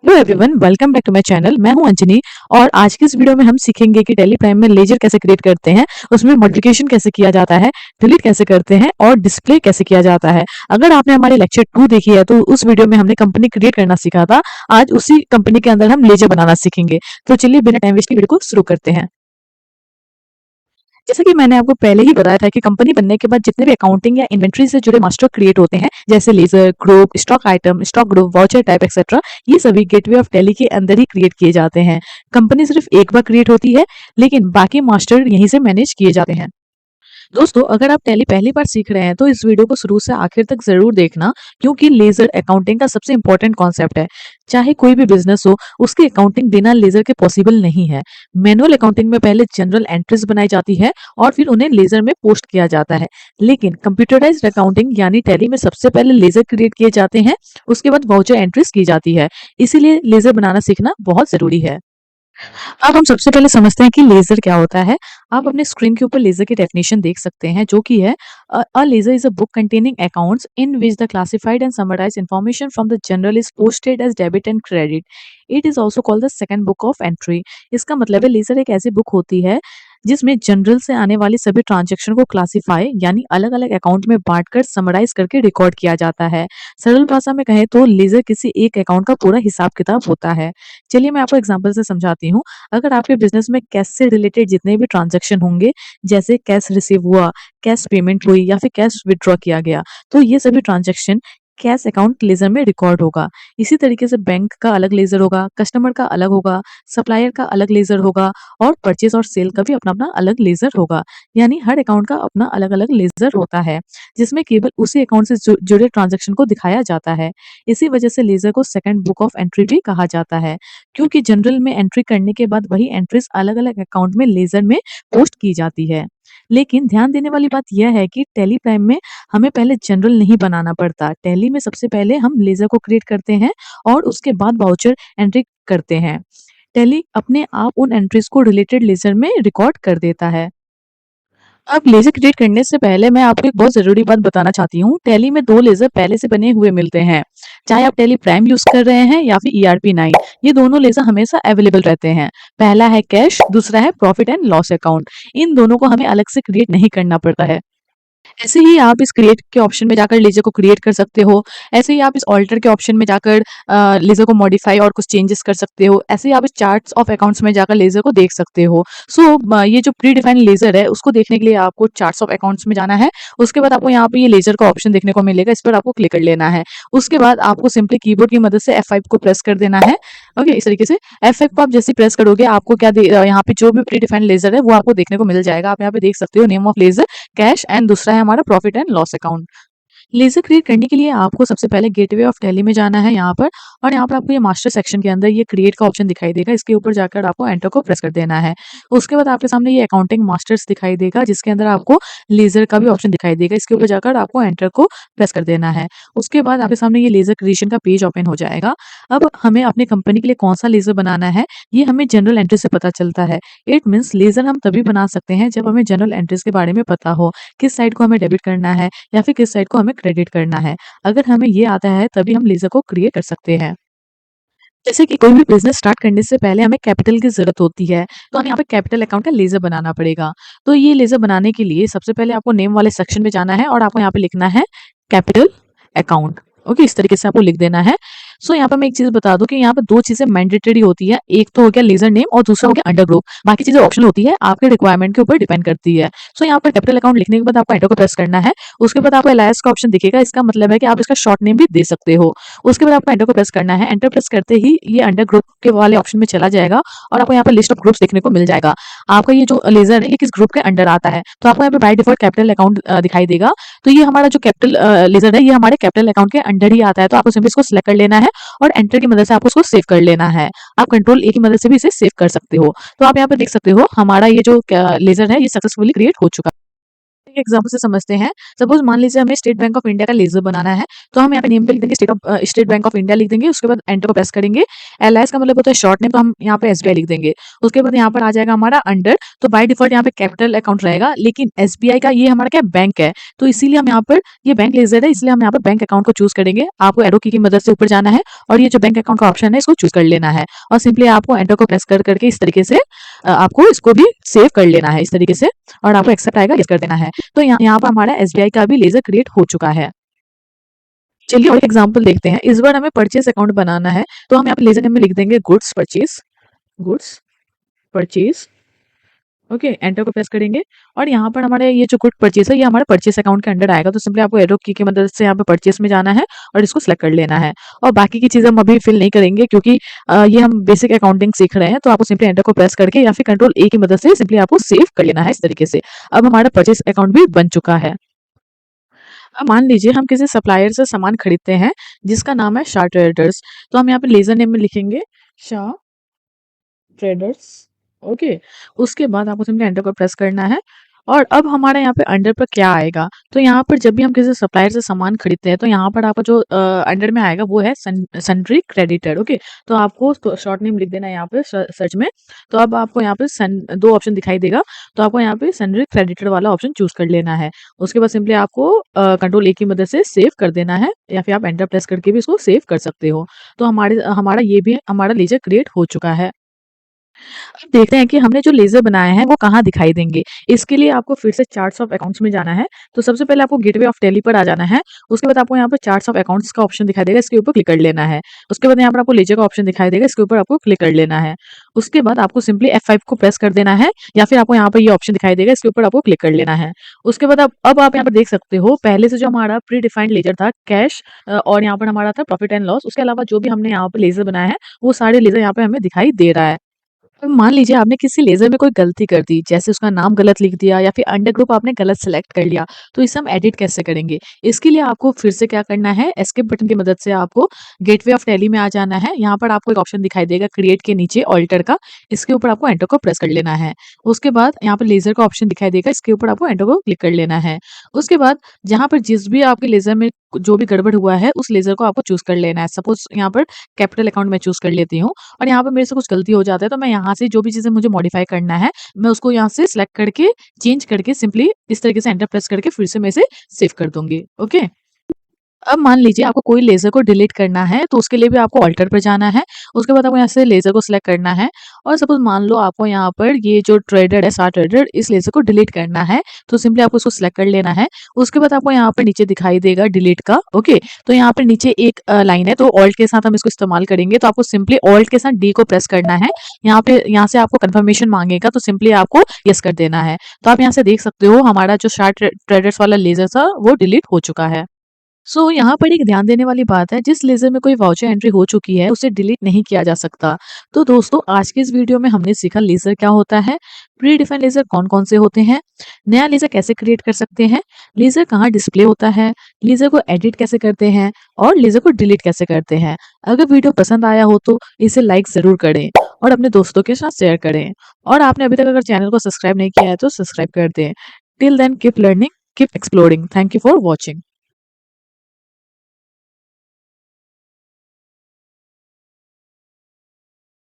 Hello everyone, welcome back to my channel. मैं हूं अंजनी और आज की इस वीडियो में हम सीखेंगे कि टैली प्राइम में लेजर कैसे क्रिएट करते हैं, उसमें मॉडिफिकेशन कैसे किया जाता है, डिलीट कैसे करते हैं और डिस्प्ले कैसे किया जाता है। अगर आपने हमारे लेक्चर 2 देखी है तो उस वीडियो में हमने कंपनी क्रिएट करना सीखा था। आज उसी कंपनी के अंदर हम लेजर बनाना सीखेंगे। तो चलिए बिना टाइम वेस्ट के वीडियो को शुरू करते हैं। जैसे कि मैंने आपको पहले ही बताया था कि कंपनी बनने के बाद जितने भी अकाउंटिंग या इन्वेंट्री से जुड़े मास्टर क्रिएट होते हैं, जैसे ledger, group, stock item, stock group, voucher type etcetera, ये सभी गेटवे ऑफ टैली के अंदर ही क्रिएट किए जाते हैं। कंपनी सिर्फ एक बार क्रिएट होती है, लेकिन बाकी मास्टर यहीं से मैनेज किए जाते हैं। दोस्तों, अगर आप टैली पहली बार सीख रहे हैं तो इस वीडियो को शुरू से आखिर तक जरूर देखना, क्योंकि लेजर अकाउंटिंग का सबसे इंपॉर्टेंट कॉन्सेप्ट है। चाहे कोई भी बिजनेस हो, उसकी अकाउंटिंग बिना लेजर के पॉसिबल नहीं है। मैनुअल अकाउंटिंग में पहले जनरल एंट्रीज बनाई जाती है और फिर उन्हें लेजर में पोस्ट किया जाता है, लेकिन कंप्यूटराइज्ड अकाउंटिंग यानी टैली में सबसे पहले लेजर क्रिएट किए जाते हैं, उसके बाद वाउचर एंट्रीज की जाती है। इसीलिए लेजर बनाना सीखना बहुत जरूरी है। अब हम सबसे पहले समझते हैं कि लेजर क्या होता है। आप अपने स्क्रीन के ऊपर लेजर की डेफिनेशन देख सकते हैं, जो कि है a ledger is a book containing accounts in which the classified and summarised information from the general is posted as debit and credit. It is also called the second book of entry. इसका मतलब है laser एक ऐसी book होती है जिसमें general से आने वाली सभी ट्रांजेक्शन को क्लासिफाई यानी अलग अलग अकाउंट में बांटकर समराइज करके रिकॉर्ड किया जाता है। सरल भाषा में कहें तो लेजर किसी एक अकाउंट का पूरा हिसाब किताब होता है। चलिए मैं आपको एग्जांपल से समझाती हूँ। अगर आपके बिजनेस में कैश से रिलेटेड जितने भी ट्रांजैक्शन होंगे, जैसे कैश रिसीव हुआ, कैश पेमेंट हुई या फिर कैश विड्रॉ किया गया, तो ये सभी ट्रांजैक्शन कैश अकाउंट लेजर में रिकॉर्ड होगा। इसी तरीके से बैंक का अलग लेजर होगा, कस्टमर का अलग होगा, सप्लायर का अलग लेजर होगा और परचेज और सेल का भी अपना अपना अलग लेजर होगा। यानी हर अकाउंट का अपना अलग अलग लेजर होता है, जिसमें केवल उसी अकाउंट से जुड़े ट्रांजेक्शन को दिखाया जाता है। इसी वजह से लेजर को सेकंड बुक ऑफ एंट्री भी कहा जाता है, क्योंकि जनरल में एंट्री करने के बाद वही एंट्रीज अलग अलग अकाउंट में लेजर में पोस्ट की जाती है। लेकिन ध्यान देने वाली बात यह है कि टैली प्राइम में हमें पहले जनरल नहीं बनाना पड़ता। टैली में सबसे पहले हम लेजर को क्रिएट करते हैं और उसके बाद वाउचर एंट्री करते हैं। टैली अपने आप उन एंट्रीज को रिलेटेड लेजर में रिकॉर्ड कर देता है। अब लेजर क्रिएट करने से पहले मैं आपको एक बहुत जरूरी बात बताना चाहती हूँ। टैली में दो लेजर पहले से बने हुए मिलते हैं, चाहे आप टैली प्राइम यूज कर रहे हैं या फिर ERP 9। ये दोनों लेजर हमेशा अवेलेबल रहते हैं। पहला है कैश, दूसरा है प्रॉफिट एंड लॉस अकाउंट। इन दोनों को हमें अलग से क्रिएट नहीं करना पड़ता है। ऐसे ही आप इस क्रिएट के ऑप्शन में जाकर लेजर को क्रिएट कर सकते हो। ऐसे ही आप इस ऑल्टर के ऑप्शन में जाकर लेजर को मॉडिफाई और कुछ चेंजेस कर सकते हो। ऐसे ही आप इस चार्ट्स ऑफ अकाउंट्स में जाकर लेजर को देख सकते हो। ये जो प्री डिफाइंड लेजर है, उसको देखने के लिए आपको चार्ट्स ऑफ अकाउंट्स में जाना है। उसके बाद आपको यहाँ पे ये लेजर का ऑप्शन देखने को मिलेगा, इस पर आपको क्लिक कर लेना है। उसके बाद आपको सिंपली कीबोर्ड की मदद से F5 को प्रेस कर देना है। ओके, इस तरीके से F5 को आप जैसे प्रेस करोगे, आपको यहाँ पे जो भी प्री डिफाइंड लेजर है वो आपको देखने को मिल जाएगा। आप यहाँ पे देख सकते हो name of ledger cash and दूसरा है हमारा profit and loss account. Ledger create करने के लिए आपको सबसे पहले गेटवे ऑफ टैली में जाना है यहाँ पर, और यहाँ पर आपको ये मास्टर सेक्शन के अंदर ये क्रिएट का ऑप्शन दिखाई देगा। इसके ऊपर जाकर आपको एंटर को प्रेस कर देना है। उसके बाद आपके सामने ये अकाउंटिंग मास्टर्स दिखाई देगा, जिसके अंदर आपको लेजर का भी ऑप्शन दिखाई देगा। इसके ऊपर जाकर आपको एंटर को प्रेस कर देना है। उसके बाद आपके सामने ये लेजर क्रिएशन का पेज ओपन हो जाएगा। अब हमें अपनी कंपनी के लिए कौन सा लेजर बनाना है, ये हमें जनरल एंट्री से पता चलता है। इट मीन्स लेजर हम तभी बना सकते हैं जब हमें जनरल एंट्रीज के बारे में पता हो, किस साइड को हमें डेबिट करना है या फिर किस साइड को हमें क्रेडिट करना है। अगर हमें ये आता है तभी हम लेजर को क्रिएट कर सकते हैं। जैसे कि कोई भी बिजनेस स्टार्ट करने से पहले हमें कैपिटल की जरूरत होती है, तो हमें यहाँ पे कैपिटल अकाउंट का लेजर बनाना पड़ेगा। तो ये लेजर बनाने के लिए सबसे पहले आपको नेम वाले सेक्शन में जाना है और आपको यहाँ पे लिखना है कैपिटल अकाउंट। ओके, इस तरीके से आपको लिख देना है। यहाँ पर मैं एक चीज बता दूं कि यहाँ पर दो चीजें मैंडेटरी होती है। एक तो हो गया लेजर नेम और दूसरा हो गया अंडर ग्रुप। बाकी चीजें ऑप्शनल होती है, आपके रिक्वायरमेंट के ऊपर डिपेंड करती है। यहाँ पर कैपिटल अकाउंट लिखने के बाद आपको एंटर को प्रेस करना है। उसके बाद आपको एलायस का ऑप्शन दिखेगा, इसका मतलब है कि आप इसका शॉर्ट नेम भी दे सकते हो। उसके बाद आपको एंटर को प्रेस करना है। एंटर प्रेस करते ही ये अंडर ग्रुप के वाले ऑप्शन में चला जाएगा और आपको यहाँ पर लिस्ट ऑफ ग्रुप्स देखने को मिल जाएगा। आपका ये जो लेजर है ये किस ग्रुप के अंडर आता है, तो आपको यहाँ पे बाय डिफॉल्ट कैपिटल अकाउंट दिखाई देगा। तो ये हमारा जो कैपिटल लेजर है ये हमारे कैपिटल अकाउंट के अंडर ही आता है। तो आपको सिंपली इसको सिलेक्ट कर लेना है और एंटर की मदद से आपको उसको सेव कर लेना है। आप कंट्रोल A की मदद से भी इसे सेव कर सकते हो। तो आप यहाँ पे देख सकते हो हमारा ये जो लेजर है ये सक्सेसफुली क्रिएट हो चुका है। एग्जाम्पल से समझते हैं। सपोज मान लीजिए हमें स्टेट बैंक ऑफ इंडिया का लेजर बनाना है, तो हम यहाँ पे नेम पे लिख देंगे स्टेट बैंक ऑफ इंडिया लिख देंगे, उसके बाद एंटर को प्रेस करेंगे। एल का मतलब होता है शॉर्ट नेम, तो हम यहाँ पे एसबीआई लिख देंगे। उसके बाद यहाँ पर आ जाएगा हमारा अंडर, तो बाय डिफॉल्ट यहाँ पे कैपिटल अकाउंट रहेगा, लेकिन एसबीआई का ये हमारा क्या बैंक है, तो इसीलिए हम यहाँ पर ये बैंक लेजर है, इसलिए हम यहाँ पर बैंक अकाउंट को चूज करेंगे। आपको एरो की मदद से ऊपर जाना है और ये जो बैंक अकाउंट का ऑप्शन है इसको चूज कर लेना है, और सिंपली आपको एंटर को प्रेस कर करके इस तरीके से आपको इसको भी सेव कर लेना है इस तरीके से, और आपको एक्सेप्ट आएगा, यस कर देना है। तो यहाँ पर हमारा एसबीआई का भी लेजर क्रिएट हो चुका है। चलिए और एग्जांपल देखते हैं। इस बार हमें परचेस अकाउंट बनाना है, तो हम यहाँ पे लेजर नेम में लिख देंगे गुड्स परचेस। ओके, एंटर को प्रेस करेंगे और यहाँ पर हमारे ये जो गुड परचेस है ये हमारे परचेस अकाउंट के अंडर आएगा। तो सिंपली आपको एरो की मदद से यहाँ पे परचेस में जाना है और इसको सिलेक्ट कर लेना है, और बाकी की चीजें हम अभी फिल नहीं करेंगे क्योंकि ये हम बेसिक अकाउंटिंग सीख रहे हैं। तो आपको सिंपली एंटर को प्रेस करके या फिर कंट्रोल ए की मदद से सिंपली आपको सेव कर लेना है इस तरीके से। अब हमारा परचेस अकाउंट भी बन चुका है। अब मान लीजिए हम किसी सप्लायर से सामान खरीदते हैं जिसका नाम है शाह ट्रेडर्स, तो हम यहाँ पे लेजर नेम में लिखेंगे शाह ट्रेडर्स। ओके, उसके बाद आपको सिंपली एंटर को प्रेस करना है, और अब हमारे यहाँ पे अंडर पर क्या आएगा, तो यहाँ पर जब भी हम किसी सप्लायर से सामान खरीदते हैं तो यहाँ पर आपका जो अंडर में आएगा वो है सन्ड्री क्रेडिटर। ओके, तो आपको शॉर्ट नेम लिख देना है यहाँ पे सर्च में। तो अब आपको यहाँ पे दो ऑप्शन दिखाई देगा, तो आपको यहाँ पे सन्ड्री क्रेडिटर वाला ऑप्शन चूज कर लेना है। उसके बाद सिंपली आपको कंट्रोल ए की मदद से सेव कर देना है, या फिर आप एंटर प्रेस करके भी इसको सेव कर सकते हो। तो हमारा ये भी हमारा लेजर क्रिएट हो चुका है। अब देखते हैं कि हमने जो लेजर बनाए हैं वो कहाँ दिखाई देंगे। इसके लिए आपको फिर से चार्ट्स ऑफ अकाउंट्स में जाना है। तो सबसे पहले आपको गेटवे ऑफ टैली पर आ जाना है। उसके बाद आपको यहाँ पर चार्ट्स ऑफ अकाउंट्स का ऑप्शन दिखाई देगा, इसके ऊपर क्लिक कर लेना है। उसके बाद यहाँ पर आपको लेजर का ऑप्शन दिखाई देगा, इसके ऊपर आपको क्लिक कर लेना है। उसके बाद आपको सिंपली F5 को प्रेस कर देना है, या फिर आपको यहाँ पर ये ऑप्शन दिखाई देगा, इसके ऊपर आपको क्लिक कर लेना है। उसके बाद अब आप यहाँ पर देख सकते हो पहले से जो हमारा प्री डिफाइंड लेजर था कैश, और यहाँ पर हमारा था प्रॉफिट एंड लॉस, उसके अलावा जो भी हमने यहाँ पर लेजर बनाया है वो सारे लेजर यहाँ पे हमें दिखाई दे रहा है। तो मान लीजिए आपने किसी लेजर में कोई गलती कर दी, जैसे उसका नाम गलत लिख दिया या फिर अंडर ग्रुप आपने गलत सेलेक्ट कर लिया, तो इसे हम एडिट कैसे करेंगे। इसके लिए आपको फिर से क्या करना है, एस्केप बटन की मदद से आपको गेटवे ऑफ टैली में आ जाना है। यहाँ पर आपको एक ऑप्शन दिखाई देगा क्रिएट के नीचे ऑल्टर का, इसके ऊपर आपको एंटर को प्रेस कर लेना है। उसके बाद यहाँ पर लेजर का ऑप्शन दिखाई देगा, इसके ऊपर आपको एंटर को क्लिक कर लेना है। उसके बाद जहाँ पर जिस भी आपके लेजर में जो भी गड़बड़ हुआ है उस लेजर को आपको चूज कर लेना है। सपोज यहाँ पर कैपिटल अकाउंट में चूज कर लेती हूँ, और यहाँ पर मेरे से कुछ गलती हो जाता है, तो मैं यहाँ से जो भी चीजें मुझे मॉडिफाई करना है मैं उसको यहाँ से सिलेक्ट करके चेंज करके सिंपली इस तरीके से एंटर प्रेस करके फिर से मैं इसे सेव कर दूंगी। ओके, अब मान लीजिए आपको कोई लेजर को डिलीट करना है, तो उसके लिए भी आपको ऑल्टर पर जाना है। उसके बाद आपको यहाँ से लेजर को सिलेक्ट करना है, और सपोज मान लो आपको यहाँ पर ये जो ट्रेडर है शाह ट्रेडर, इस लेजर को डिलीट करना है, तो सिंपली आपको उसको सिलेक्ट कर लेना है। उसके बाद आपको यहाँ पर नीचे दिखाई देगा डिलीट का। ओके, तो यहाँ पर नीचे एक लाइन है, तो ऑल्ट के साथ हम इसको इस्तेमाल करेंगे, तो आपको सिंपली ऑल्ट के साथ डी को प्रेस करना है। यहाँ से आपको कंफर्मेशन मांगेगा, तो सिंपली आपको यस कर देना है। तो आप यहाँ से देख सकते हो हमारा जो शाह ट्रेडर्स वाला लेजर था वो डिलीट हो चुका है। यहाँ पर एक ध्यान देने वाली बात है, जिस लेजर में कोई वाउचर एंट्री हो चुकी है उसे डिलीट नहीं किया जा सकता। तो दोस्तों आज के इस वीडियो में हमने सीखा लेजर क्या होता है, प्री डिफाइंड लेजर कौन कौन से होते हैं, नया लेजर कैसे क्रिएट कर सकते हैं, लेजर कहाँ डिस्प्ले होता है, लेजर को एडिट कैसे करते हैं, और लेजर को डिलीट कैसे करते हैं। अगर वीडियो पसंद आया हो तो इसे लाइक जरूर करें और अपने दोस्तों के साथ शेयर करें, और आपने अभी तक अगर चैनल को सब्सक्राइब नहीं किया है तो सब्सक्राइब कर दें। Till then keep learning, keep exploring. Thank you for watching.